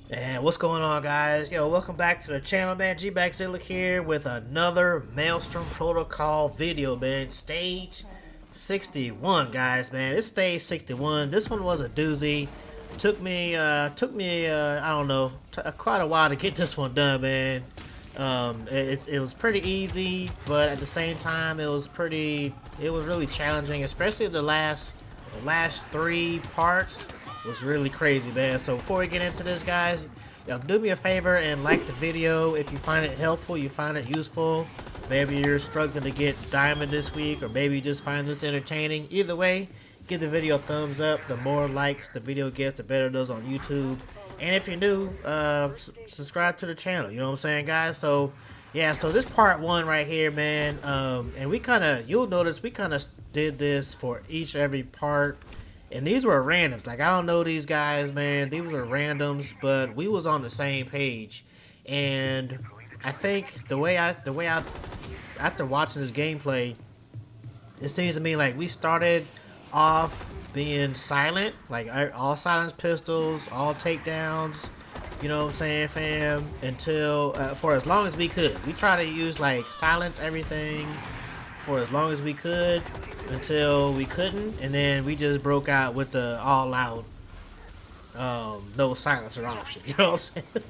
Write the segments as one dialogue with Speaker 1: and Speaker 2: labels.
Speaker 1: And what's going on, guys? Yo, welcome back to the channel, man. G-Backzilla here with another Maelstrom Protocol video, man. Stage 61, guys, man. It's stage 61. This one was a doozy. Took me, I don't know, quite a while to get this one done, man. It was pretty easy, but at the same time, it was really challenging, especially the last three parts was really crazy, man. So before we get into this, guys, y'all do me a favor and like the video if you find it helpful, you find it useful. Maybe you're struggling to get diamond this week, or maybe you just find this entertaining. Either way, give the video a thumbs up. The more likes the video gets, the better it does on YouTube. And if you're new, subscribe to the channel. You know what I'm saying, guys? So yeah, so this part one right here, man. And you'll notice we kind of did this for every part. And these were randoms. Like, I don't know these guys, man. These were randoms, but we was on the same page. And I think the way I after watching this gameplay, it seems to me like we started off being silent, like all silence pistols, all takedowns. You know what I'm saying, fam? Until for as long as we could, we try to use like silence everything for as long as we could, until we couldn't, and then we just broke out with the all out no silencer option. You know what I'm saying?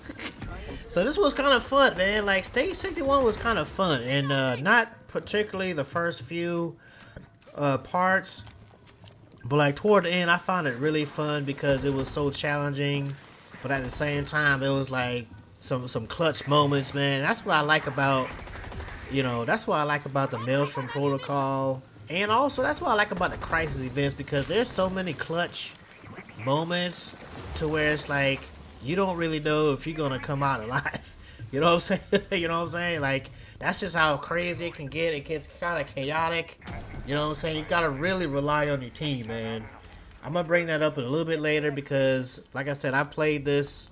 Speaker 1: So this was kind of fun, man. Like, stage 61 was kind of fun, and not particularly the first few parts, but like toward the end I found it really fun because it was so challenging, but at the same time it was like some clutch moments, man. That's what I like about, that's what I like about the Maelstrom Protocol. And also, that's what I like about the crisis events, because there's so many clutch moments to where it's like, you don't really know if you're going to come out alive. You know what I'm saying? You know what I'm saying? Like, that's just how crazy it can get. It gets kind of chaotic. You know what I'm saying? You got to really rely on your team, man. I'm going to bring that up a little bit later because, like I said, I played this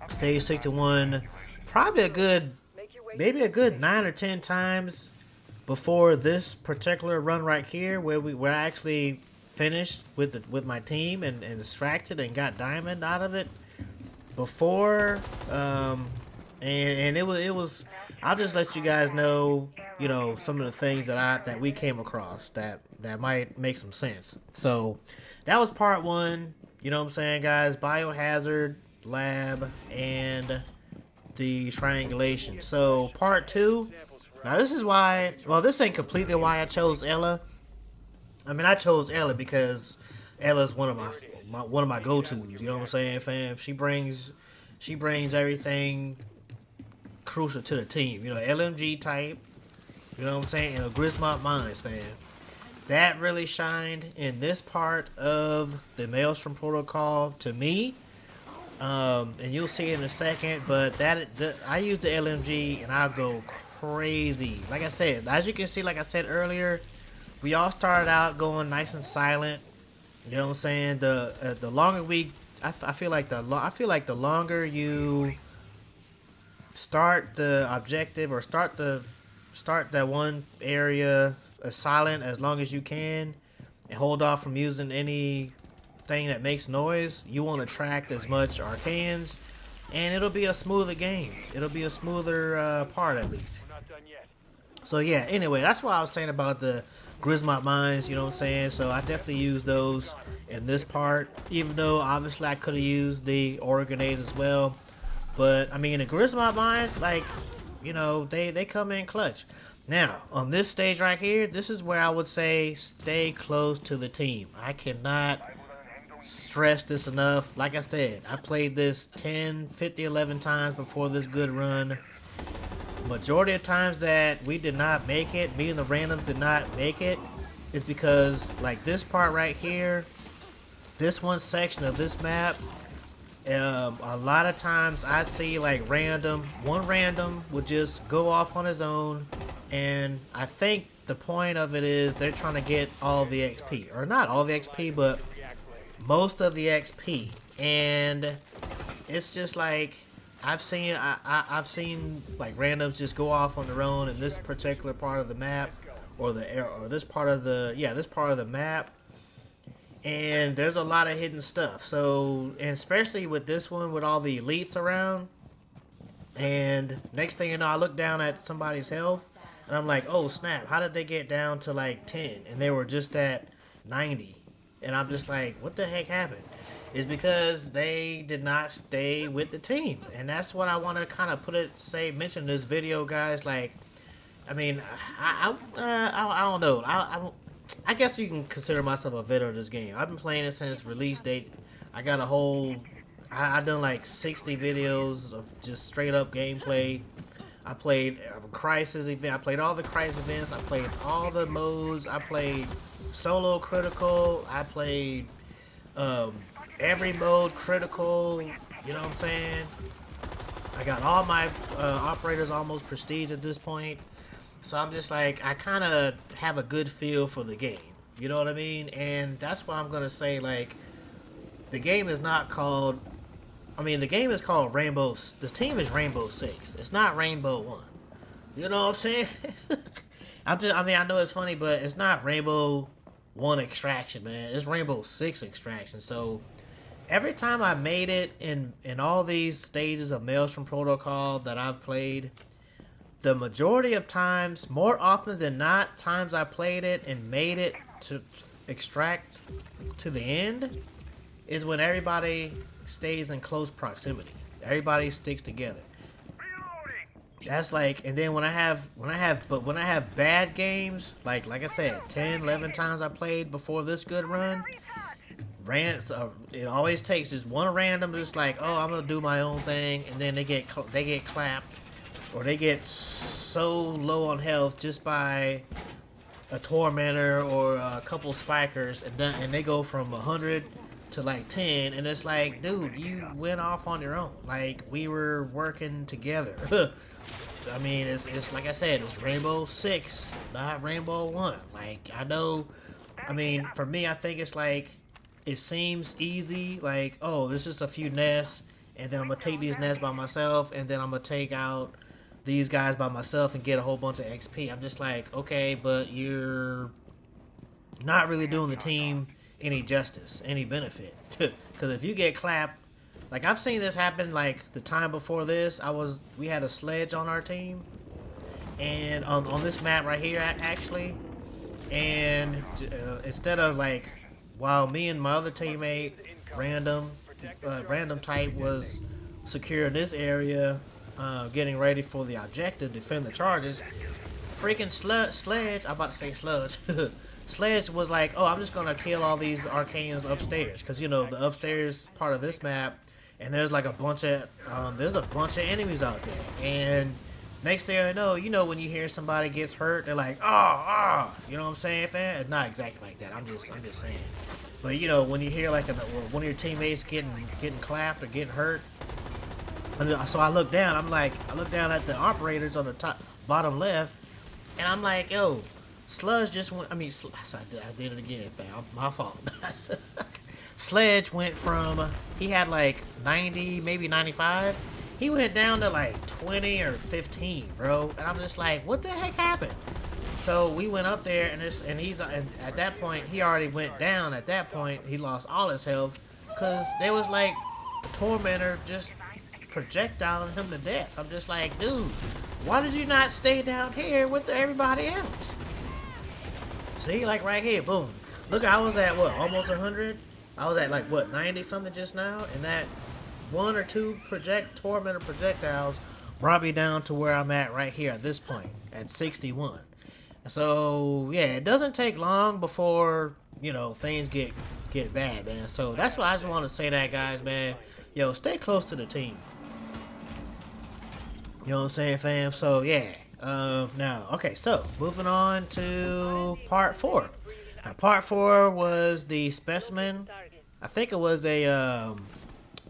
Speaker 1: stage 61 probably maybe a good 9 or 10 times before this particular run right here, where I actually finished with my team and distracted and got diamond out of it before, and it was I'll just let you guys know, some of the things that we came across that might make some sense. So that was part one. You know what I'm saying, guys? Biohazard lab and the triangulation. So part two. Now this is why, well, this ain't completely why I chose Ella. I mean, I chose Ella because Ella's one of my go-tos. You know what I'm saying, fam? She brings everything crucial to the team. LMG type. You know what I'm saying? And a Grismont Mines, fam. That really shined in this part of the Maelstrom Protocol to me. And you'll see it in a second. But I use the LMG and I'll go crazy. Like I said, as you can see, like I said earlier, we all started out going nice and silent. You know what I'm saying? The longer I feel like the longer you start the objective, or start that one area silent as long as you can, and hold off from using anything that makes noise, you won't attract as much arcanes, and it'll be a smoother game. It'll be a smoother part, at least. So yeah, anyway, that's what I was saying about the Grismont Mines, you know what I'm saying? So I definitely use those in this part, even though obviously I could have used the aura grenades as well. But I mean, the Grismont Mines, like, they come in clutch. Now, on this stage right here, this is where I would say stay close to the team. I cannot stress this enough. Like I said, I played this 10, 50, 11 times before this good run. Majority of times that we did not make it, me and the randoms did not make it, is because, like, this part right here, this one section of this map, a lot of times I see like one random would just go off on his own, and I think the point of it is they're trying to get all the XP, or not all the XP, but most of the XP, and it's just like, I've seen like randoms just go off on their own in this particular part of the map, or this part of the map, and there's a lot of hidden stuff. So, and especially with this one, with all the elites around, and next thing you know, I look down at somebody's health, and I'm like, oh snap, how did they get down to like 10? And they were just at 90. And I'm just like, what the heck happened? It's because they did not stay with the team. And that's what I want to kind of mention in this video, guys. Like, I mean, I don't know. I guess you can consider myself a veteran of this game. I've been playing it since release date. I got a whole, I done like 60 videos of just straight up gameplay. I played a Crisis event. I played all the Crisis events. I played all the modes. I played solo critical. I played every mode critical. You know what I'm saying? I got all my operators almost prestige at this point. So I'm just like, I kind of have a good feel for the game. You know what I mean? And that's why I'm going to say, like, the game is not called, I mean, the game is called Rainbow, the team is Rainbow Six. It's not Rainbow One. You know what I'm saying? I mean, I know it's funny, but it's not Rainbow One Extraction, man. It's Rainbow Six Extraction. So every time I made it in all these stages of Maelstrom Protocol that I've played, the majority of times, more often than not, times I played it and made it to extract to the end, is when everybody stays in close proximity. Everybody sticks together. That's like, and then when I have bad games, like I said, 10, 11 times I played before this good run, it always takes just one random, just like, oh, I'm gonna do my own thing, and then they get clapped, or they get so low on health just by a tormentor or a couple spikers, and they go from 100 to like 10, and it's like, dude, you went off on your own. Like, we were working together. I mean, it's like I said, it's Rainbow Six, not Rainbow One. Like, I know, I mean, for me, I think it's like, it seems easy, like, oh, this is a few nests, and then I'm gonna take these nests by myself, and then I'm gonna take out these guys by myself and get a whole bunch of XP. I'm just like, okay, but you're not really doing the team any justice, any benefit. Because if you get clapped, like I've seen this happen, like the time before this, we had a sledge on our team, and on this map right here, actually, and instead of like, while me and my other teammate, random type, was secure in this area, getting ready for the objective, defend the charges, freaking Sledge, I'm about to say Sludge, Sledge was like, oh, I'm just gonna kill all these Arcanians upstairs, because, you know, the upstairs part of this map, and there's like a bunch of enemies out there, and next thing I know, you know, when you hear somebody gets hurt, they're like, you know what I'm saying, fam? It's not exactly like that, I'm just saying. But, you know, when you hear like one of your teammates getting clapped or getting hurt, so I look down, I look down at the operators on the bottom left, and I'm like, yo, Sludge just went, I did it again, fam, my fault. Sledge went from, he had like 90, maybe 95, he went down to like 20 or 15, bro, and I'm just like, what the heck happened? So we went up there, and at that point, he already went down. At that point, he lost all his health, because there was like a tormentor just projectiling him to death. I'm just like, dude, why did you not stay down here with everybody else? See, like right here, boom. Look, I was at what, almost 100? I was at like what, 90 something just now, and that one or two tormentor projectiles brought me down to where I'm at right here at this point, at 61. So yeah, it doesn't take long before, you know, things get bad, man. So that's why I just want to say that, guys, man. Yo, stay close to the team. You know what I'm saying, fam? So yeah. Now, okay, so moving on to part 4. Now, part 4 was the specimen. I think it was a,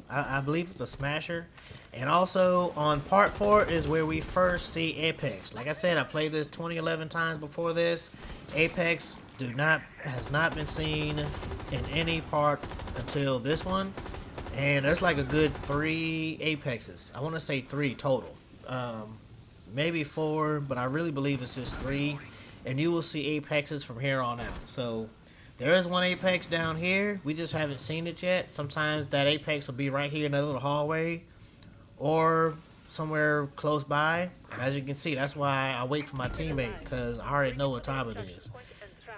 Speaker 1: I believe it's a smasher. And also on part 4 is where we first see Apex. Like I said, I played this 11 times before this. Apex has not been seen in any part until this one. And there's like a good 3 Apexes. I want to say 3 total. Maybe 4, but I really believe it's just 3. And you will see Apexes from here on out. So There is one Apex down here. We just haven't seen it yet. Sometimes that Apex will be right here in that little hallway or somewhere close by. And as you can see, that's why I wait for my teammate, because I already know what time it is.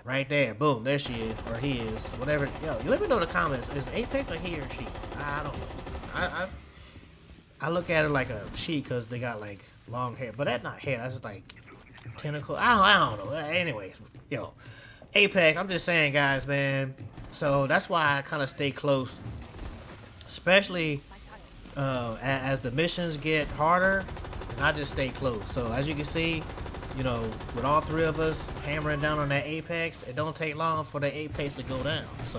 Speaker 1: Right there. Boom. There she is. Or he is. Whatever. Yo, you let me know in the comments. Is Apex or he or she? I don't know. I look at it like a she because they got like long hair. But that's not hair. That's like tentacle. I don't know. Anyways. Yo. Apex, I'm just saying, guys, man. So that's why I kind of stay close, especially as the missions get harder. And I just stay close. So as you can see, you know, with all three of us hammering down on that Apex, it don't take long for the Apex to go down. So,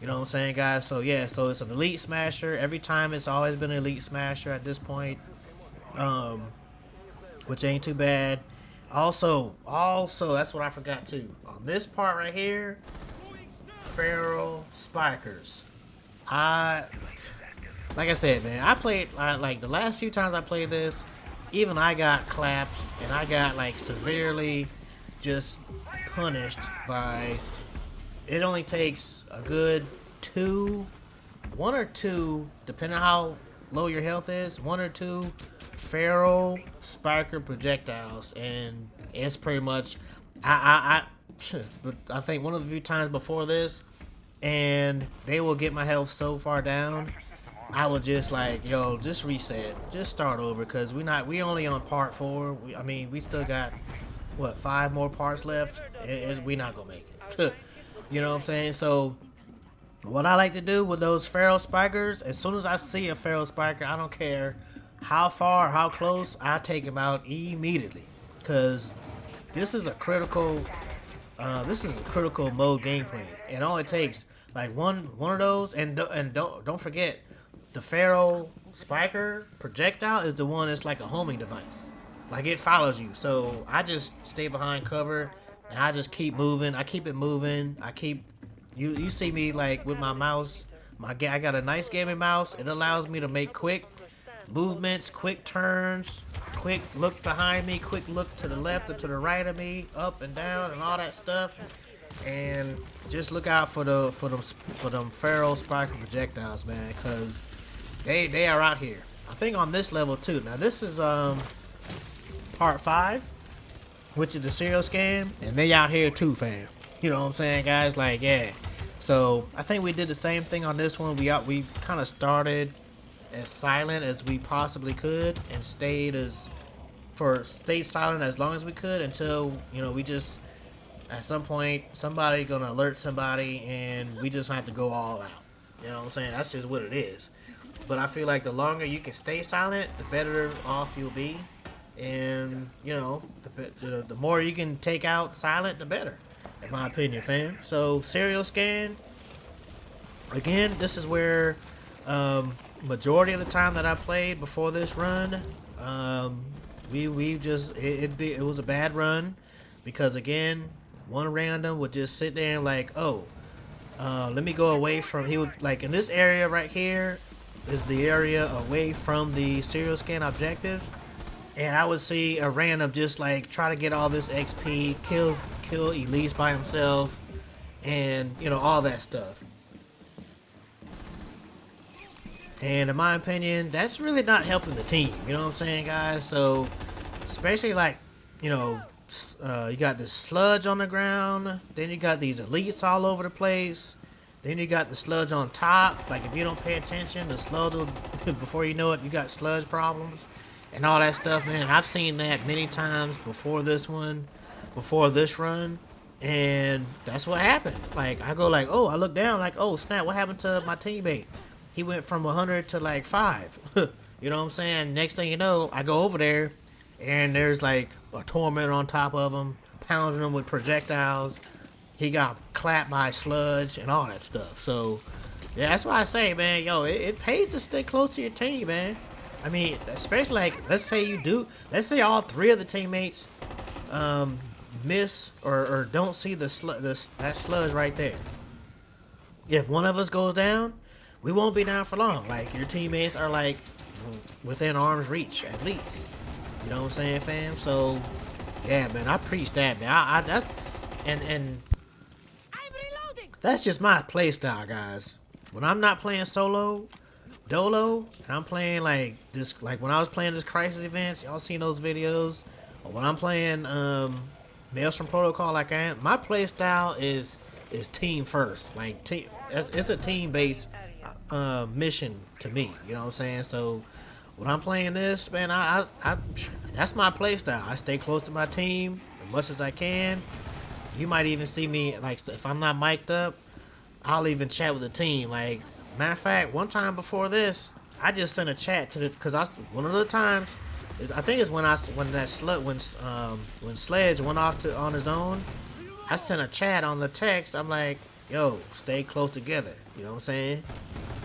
Speaker 1: you know what I'm saying, guys? So yeah, so it's an elite smasher. Every time it's always been an elite smasher at this point, which ain't too bad. Also, that's what I forgot too. On this part right here, feral spikers. Like I said, man, I played like the last few times I played this, even I got clapped and I got like severely just punished by. It only takes a good one or two, depending on how low your health is, one or two feral spiker projectiles, and it's pretty much but I think one of the few times before this, and they will get my health so far down, I will just like, yo, just reset, just start over, because we only on part 4. I mean, we still got what, 5 more parts left. We not gonna make it. You know what I'm saying? So what I like to do with those feral spikers, as soon as I see a feral spiker, I don't care how far, how close, I take him out immediately, because this is a critical mode gameplay. It only takes like one of those, and don't forget, the feral spiker projectile is the one that's like a homing device, like it follows you. So I just stay behind cover and I just keep moving. I keep it moving. You see me like with my mouse. I got a nice gaming mouse. It allows me to make quick movements, quick turns, quick look behind me, quick look to the left or to the right of me, up and down and all that stuff. And just look out for them feral spiker projectiles, man, because they are out here. I think on this level too. Now this is part 5, which is the serial scam, and they out here too, fam. You know what I'm saying, guys? Like, yeah. So I think we did the same thing on this one. We kind of started as silent as we possibly could and stayed silent as long as we could until, you know, we just, at some point, somebody gonna alert somebody and we just have to go all out. You know what I'm saying? That's just what it is. But I feel like the longer you can stay silent, the better off you'll be. And, you know, the more you can take out silent, the better, in my opinion, fam. So, serial scan, again, this is where majority of the time that I played before this run, it was a bad run, because again, one random would just sit there and like, oh, let me go away from, he would like, in this area right here is the area away from the serial scan objective, and I would see a random just like try to get all this XP, kill elites by himself, and you know, all that stuff. And in my opinion, that's really not helping the team. You know what I'm saying, guys? So, especially like, you know, you got this sludge on the ground. Then you got these elites all over the place. Then you got the sludge on top. Like, if you don't pay attention, the sludge will, before you know it, you got sludge problems and all that stuff, man. I've seen that many times before this run. And that's what happened. Like, I go like, oh, I look down like, oh, snap, what happened to my teammate? He went from 100 to like 5. You know what I'm saying? Next thing you know, I go over there, and there's like a tormentor on top of him, pounding him with projectiles. He got clapped by sludge and all that stuff. So, yeah, that's why I say, man, yo, it pays to stay close to your team, man. I mean, especially like, let's say all 3 of the teammates miss or don't see that sludge right there. If one of us goes down, we won't be down for long. Like, your teammates are like within arm's reach at least. You know what I'm saying, fam? So yeah, man, I preach that, man. That's and That's just my play style, guys. When I'm not playing solo, dolo, and I'm playing like this, like when I was playing this crisis events, y'all seen those videos. Or when I'm playing Maelstrom Protocol, like I am, my play style is team first. Like team, it's a team based mission to me. You know what I'm saying? So when I'm playing this, man, I that's my play style. I stay close to my team as much as I can. You might even see me, like, if I'm not mic'd up, I'll even chat with the team. Like, matter of fact, one time before this, I just sent a chat to the, cause one of the times, I think it's when Sledge went off on his own. I sent a chat on the text. I'm like, yo, stay close together. You know what I'm saying?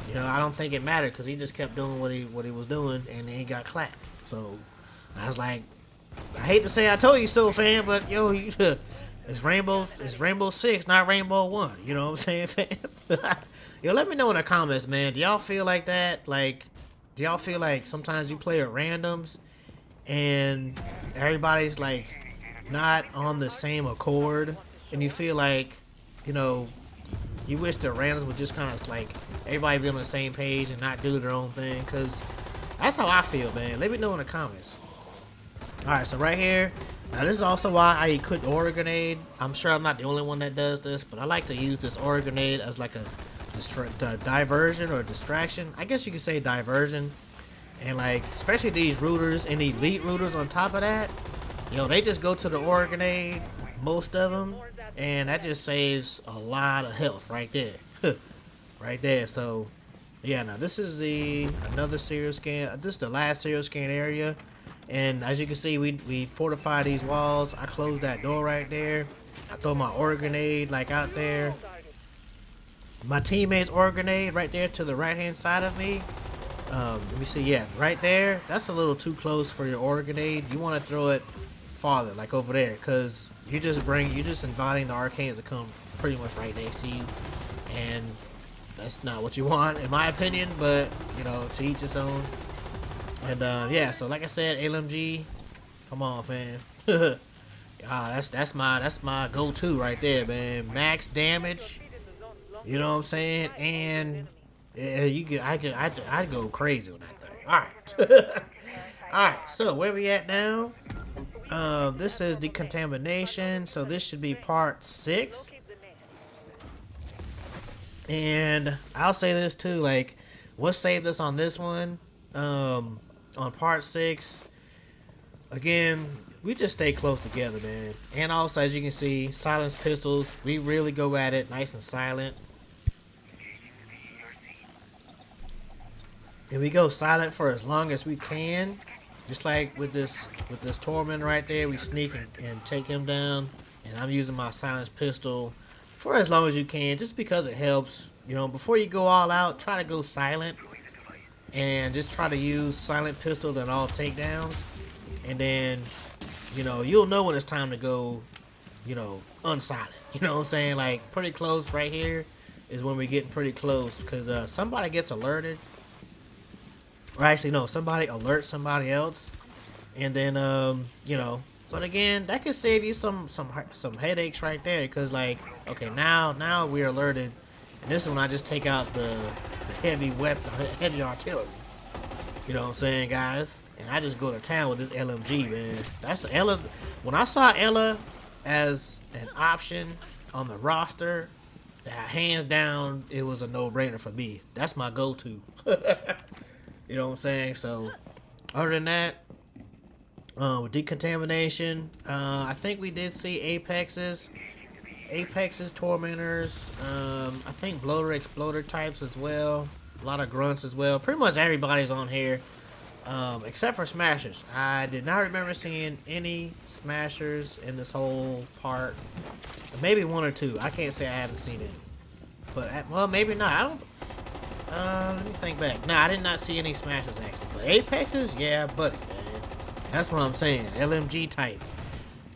Speaker 1: You know, I don't think it mattered because he just kept doing what he was doing, and then he got clapped. So I was like, I hate to say I told you so, fam, but yo, it's Rainbow Six, not Rainbow One. You know what I'm saying, fam? Yo, let me know in the comments, man. Do y'all feel like that? Like, do y'all feel like sometimes you play at randoms and everybody's like not on the same accord, and you feel like, you know, you wish the randoms would just kind of like everybody be on the same page and not do their own thing? Cause that's how I feel, man. Let me know in the comments. All right, so right here. Now this is also why I equip Aura Grenade. I'm sure I'm not the only one that does this, but I like to use this Aura Grenade as like a diversion or distraction. I guess you could say diversion. And like, especially these rooters and elite rooters on top of that, yo, they just go to the Aura Grenade, most of them, and that just saves a lot of health right there. Right there. So yeah, now this is another serial scan. This is the last serial scan area. And as you can see, we fortify these walls. I close that door right there. I throw my Aura Grenade like out there. My teammate's Aura Grenade right there to the right hand side of me. Let me see, yeah, right there. That's a little too close for your Aura Grenade. You want to throw it farther, like over there, because you're just inviting the arcanes to come pretty much right next to you, and that's not what you want, in my opinion. But you know, to each his own. And yeah, so like I said, LMG, come on, fam. That's my go-to right there, man. Max damage, you know what I'm saying? And I'd go crazy with that thing. All right, all right. So where we at now? This is decontamination. So this should be part 6. And I'll say this too, like, we'll save this on this one. On part 6, again, we just stay close together, man. And also, as you can see, silenced pistols, we really go at it nice and silent. And we go silent for as long as we can. Just like with this Torment right there, we sneak and take him down. And I'm using my silenced pistol for as long as you can, just because it helps. You know, before you go all out, try to go silent. And just try to use silent pistol and all takedowns. And then, you know, you'll know when it's time to go, you know, unsilent. You know what I'm saying? Like, pretty close right here is when we're getting pretty close. Because somebody gets alerted. Or actually, no, somebody alerts somebody else. And then, you know, but again, that could save you some headaches right there. Because, like, okay, now we're alerted. And this is when I just take out the heavy weapon, heavy artillery. You know what I'm saying, guys? And I just go to town with this LMG, man. That's Ella. When I saw Ella as an option on the roster, hands down, it was a no-brainer for me. That's my go-to. You know what I'm saying? So, other than that, with decontamination, I think we did see Apexes, Tormentors, I think Bloater, Exploder types as well. A lot of grunts as well. Pretty much everybody's on here, except for Smashers. I did not remember seeing any Smashers in this whole part. Maybe 1 or 2. I can't say I haven't seen it. But, well, maybe not. I don't... let me think back. Nah, I did not see any Smashers actually. But Apexes? Yeah, buddy, man. That's what I'm saying. LMG type.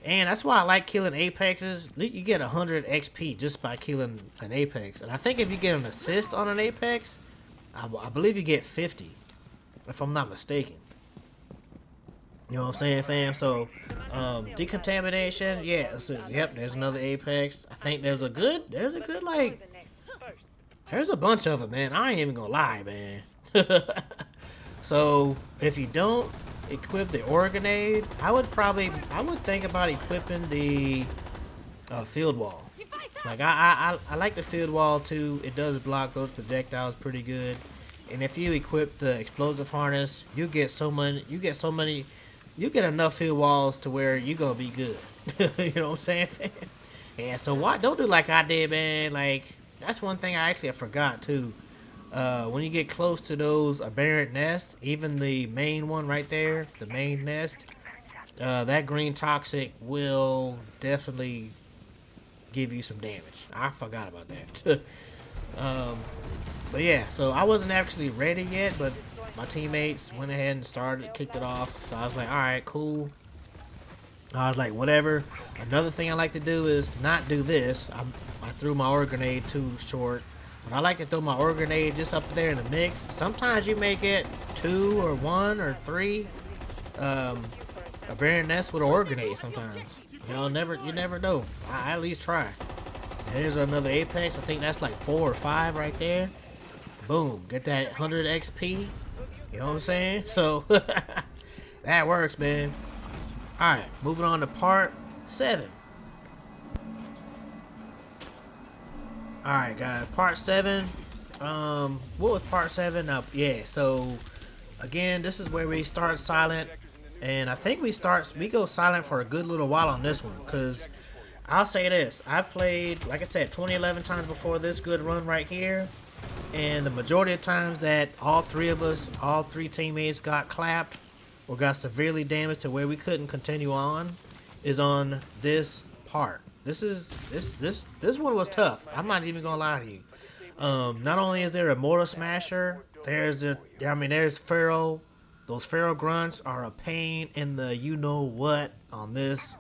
Speaker 1: And that's why I like killing Apexes. You get 100 XP just by killing an Apex. And I think if you get an assist on an Apex, I believe you get 50. If I'm not mistaken. You know what I'm saying, fam? So, decontamination, yeah. So, yep, there's another Apex. I think there's a good like There's a bunch of them, man. I ain't even gonna lie, man. So if you don't equip the ore grenade, I would think about equipping the field wall. Like I like the field wall too. It does block those projectiles pretty good. And if you equip the explosive harness, you get enough field walls to where you gonna be good. You know what I'm saying? Yeah. So why don't do like I did, man? Like that's one thing I forgot too. When you get close to those aberrant nests, even the main one right there, the main nest, that green toxic will definitely give you some damage. I forgot about that. But yeah, so I wasn't actually ready yet, but my teammates went ahead and kicked it off. So I was like, all right, cool. I was like, whatever. Another thing I like to do is not do this. I threw my ore grenade too short. But I like to throw my ore grenade just up there in the mix. Sometimes you may get 2 or 1 or 3 aberrant nests with an ore grenade sometimes. You never know. I at least try. There's another apex. I think that's like 4 or 5 right there. Boom. Get that 100 XP. You know what I'm saying? So that works, man. Alright, moving on to part 7. Alright guys, part 7. What was part 7? Yeah, so again, this is where we start silent. And I think we go silent for a good little while on this one. Because I'll say this, I've played, like I said, 11 times before this good run right here. And the majority of times that all three teammates got clapped or got severely damaged to where we couldn't continue on is on this part. This one was tough. I'm not even gonna lie to you. Not only is there a mortar smasher, there's Pharaoh. Those Pharaoh grunts are a pain in the you know what on this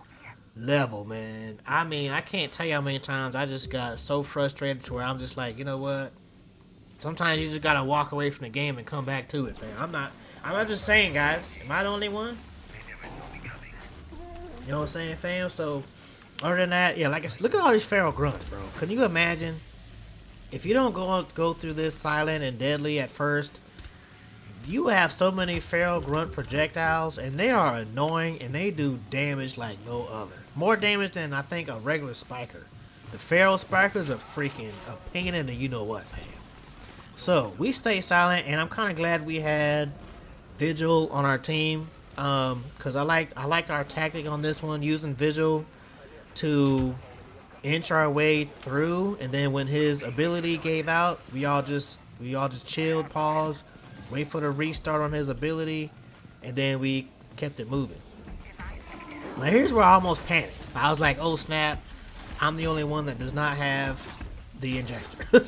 Speaker 1: level, man. I mean, I can't tell you how many times I just got so frustrated to where I'm just like, you know what? Sometimes you just gotta walk away from the game and come back to it, fam. I'm not just saying, guys. Am I the only one? You know what I'm saying, fam? So, other than that, yeah, like I said, look at all these Pharaoh grunts, bro. Can you imagine if you don't go through this silent and deadly at first? You have so many Pharaoh grunt projectiles, and they are annoying, and they do damage like no other. More damage than I think a regular spiker. The Pharaoh spikers are freaking a pain in the you know what, fam. So we stay silent, and I'm kind of glad we had Vigil on our team, because I liked our tactic on this one, using Vigil to inch our way through, and then when his ability gave out, we all just chilled, paused, wait for the restart on his ability, and then we kept it moving. Now here's where I almost panicked. I was like, oh snap, I'm the only one that does not have the injector.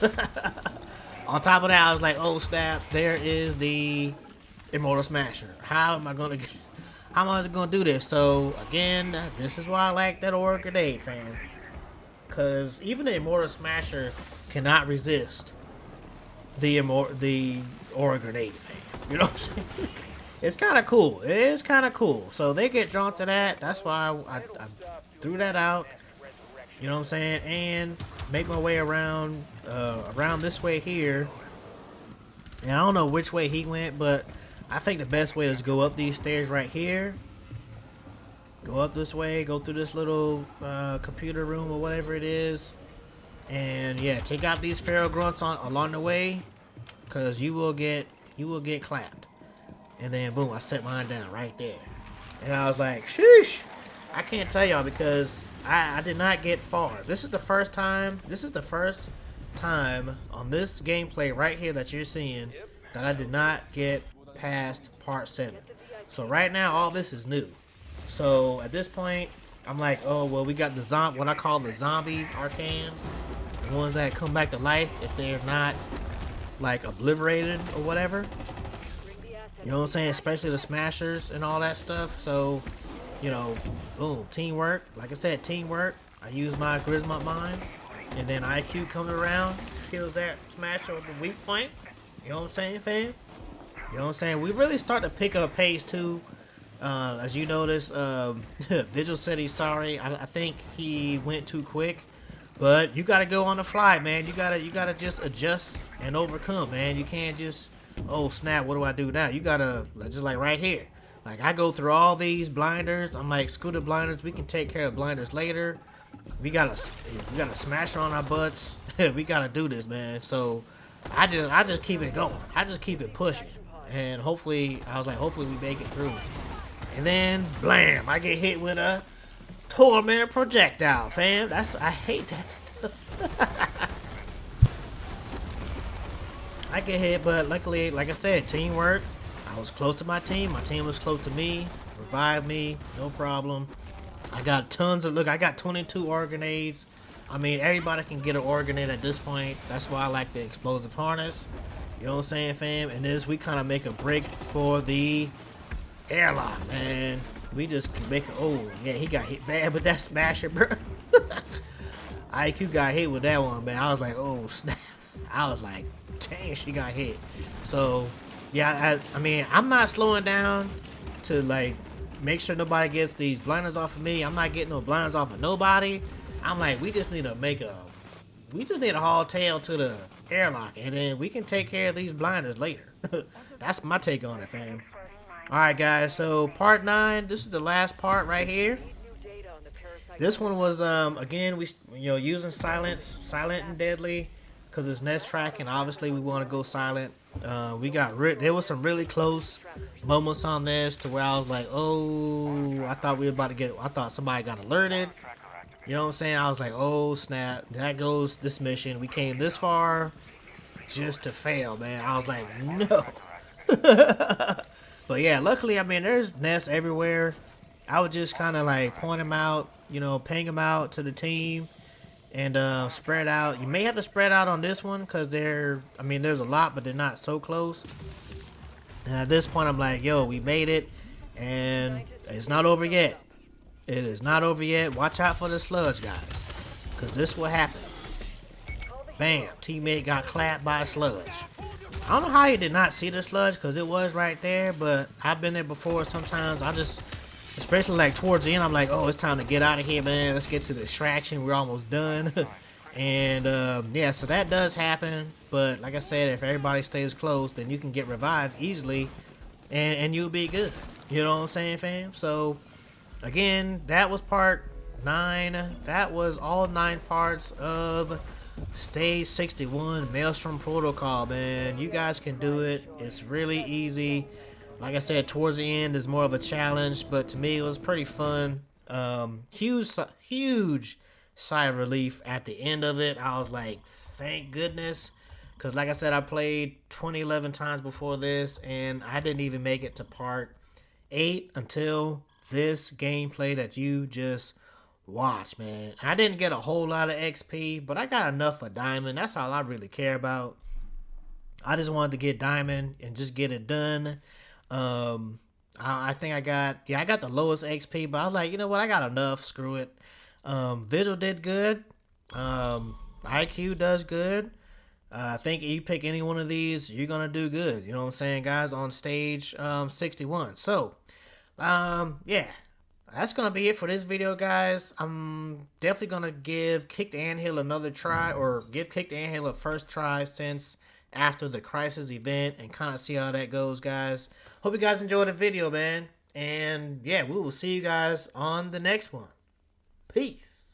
Speaker 1: On top of that, I was like, oh snap, there is the Immortal Smasher. How am I gonna do this? So again, this is why I like that ore grenade, fam. Cause even the Immortal Smasher cannot resist the ore grenade, fam. You know what I'm saying? It's kind of cool. It is kind of cool. So they get drawn to that. That's why I threw that out. You know what I'm saying? And make my way around this way here. And I don't know which way he went, but I think the best way is go up these stairs right here. Go up this way, go through this little computer room or whatever it is. And yeah, take out these Pharaoh grunts along the way, cause you will get clapped. And then boom, I set mine down right there. And I was like, sheesh. I can't tell y'all because I did not get far. This is the first time on this gameplay right here that you're seeing that I did not get past part 7. So right now all this is new. So at this point I'm like, oh well, we got the what I call the zombie arcane, the ones that come back to life if they're not like obliterated or whatever. You know what I'm saying? Especially the smashers and all that stuff. So, you know, boom, teamwork. Like I said, teamwork. I use my charisma mine, and then IQ comes around, kills that smasher with the weak point. You know what I'm saying, fam? You know what I'm saying? We really start to pick up pace too. As you notice, Vigil said he's sorry. I think he went too quick. But you gotta go on the fly, man. You gotta just adjust and overcome, man. You can't just, oh snap, what do I do now? You gotta, just like right here. Like I go through all these blinders. I'm like, screw the blinders. We can take care of blinders later. We gotta smash on our butts. We gotta do this, man. So I just keep it going. I just keep it pushing, and hopefully, I was like, hopefully we make it through. And then, blam! I get hit with a tormentor projectile, fam. I hate that stuff. I get hit, but luckily, like I said, teamwork. I was close to my team. My team was close to me. Revived me, no problem. I got tons of, look, I got 22 orb grenades. I mean, everybody can get an orb grenade at this point. That's why I like the explosive harness. You know what I'm saying, fam? And this, we kind of make a break for the airlock, man. We just make it, oh, yeah, he got hit bad with that smasher, bro. IQ got hit with that one, man. I was like, oh, snap. I was like, dang, she got hit. So, yeah, I mean, I'm not slowing down to, like, make sure nobody gets these blinders off of me. I'm not getting no blinders off of nobody. I'm like, we just need to haul tail to the airlock, and then we can take care of these blinders later. That's my take on it, fam. Alright, guys, so part 9, this is the last part right here. This one was, again, using silent and deadly, because it's nest tracking. Obviously, we want to go silent. There was some really close moments on this to where I was like, oh, I thought somebody got alerted. You know what I'm saying? I was like, oh snap, that goes this mission. We came this far just to fail, man. I was like, no. But yeah, luckily, I mean, there's nests everywhere. I would just kind of like point them out, ping them out to the team and spread out. You may have to spread out on this one because there's a lot, but they're not so close. And at this point, I'm like, yo, we made it, and it's not over yet. It is not over yet. Watch out for the sludge, guys, because this will happen. Bam, teammate got clapped by a sludge. I don't know how he did not see the sludge because it was right there, but I've been there before. Sometimes I just, especially like towards the end, I'm like, oh, it's time to get out of here, man. Let's get to the extraction. We're almost done. And yeah, so that does happen. But like I said, if everybody stays close, then you can get revived easily and you'll be good. You know what I'm saying, fam? So again, that was part 9. That was all 9 parts of Stage 61 Maelstrom Protocol, man. You guys can do it. It's really easy. Like I said, towards the end is more of a challenge, but to me it was pretty fun. Huge sigh of relief at the end of it. I was like, thank goodness, because like I said, I played 11 times before this, and I didn't even make it to part 8 until this gameplay that you just watched, man. I didn't get a whole lot of XP, but I got enough for diamond. That's all I really care about. I just wanted to get diamond and just get it done. I think I got the lowest XP, but I was like, you know what, I got enough, screw it. Visual did good. IQ does good. I think if you pick any one of these, you're gonna do good. You know what I'm saying, guys, on stage 61. So yeah, that's gonna be it for this video, guys. I'm definitely gonna give Kick the Anthill another try, or give Kick the Anthill a first try since after the crisis event, and kind of see how that goes, guys. Hope you guys enjoyed the video, man. And yeah, we will see you guys on the next one. Peace.